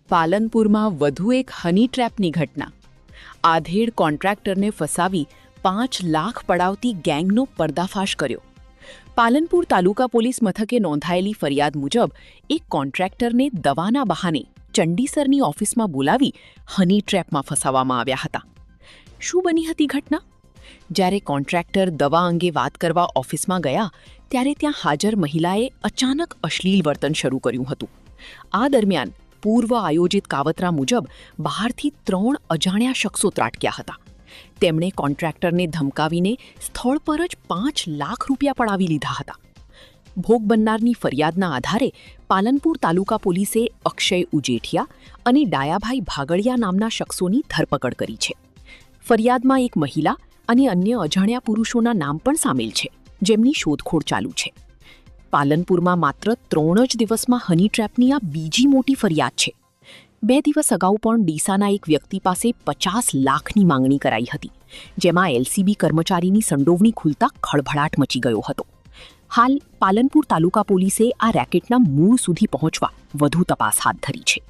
પાલનપુરમાં વધુ એક હની ટ્રેપની ઘટના. આધેડ કોન્ટ્રાક્ટરને ફસાવી 5 લાખ પડાવતી ગેંગનો પર્દાફાશ કર્યો. પાલનપુર તાલુકા પોલીસ મથકે નોંધાયેલી ફરિયાદ મુજબ એક કોન્ટ્રાક્ટરને દવાના બહાને ચંડીસરની ઓફિસમાં બોલાવી હની ટ્રેપમાં ફસાવવામાં આવ્યા હતા. શું બની હતી ઘટના? જ્યારે કોન્ટ્રાક્ટર દવા અંગે વાત કરવા ઓફિસમાં ગયા ત્યારે ત્યાં હાજર મહિલાએ અચાનક અશ્લીલ વર્તન શરૂ કર્યું હતું. આ દરમિયાન પૂર્વ આયોજિત કાવતરા મુજબ બહારથી 3 અજાણ્યા શખ્સો ત્રાટક્યા હતા. તેમણે કોન્ટ્રાક્ટરને ધમકાવીને સ્થળ પર જ 5 લાખ રૂપિયા પડાવી લીધા હતા. ભોગ બનનારની ફરિયાદના આધારે પાલનપુર તાલુકા પોલીસે અક્ષય ઉજેઠિયા અને ડાયાભાઈ ભાગડિયા નામના શખ્સોની ધરપકડ કરી છે. ફરિયાદમાં એક મહિલા અને અન્ય અજાણ્યા પુરુષોના નામ પણ સામેલ છે, જેમની શોધખોળ ચાલુ છે. પાલનપુરમાં માત્ર 3 જ દિવસમાં હની ટ્રેપની આ બીજી મોટી ફરિયાદ છે. 2 દિવસ અગાઉ પણ ડીસાના એક વ્યક્તિ પાસે 50 લાખની માંગણી કરાઈ હતી, જેમાં એલસીબી કર્મચારીની સંડોવણી ખુલતા ખળભળાટ મચી ગયો હતો. હાલ પાલનપુર તાલુકા પોલીસે આ રેકેટના મૂળ સુધી પહોંચવા વધુ તપાસ હાથ ધરી છે.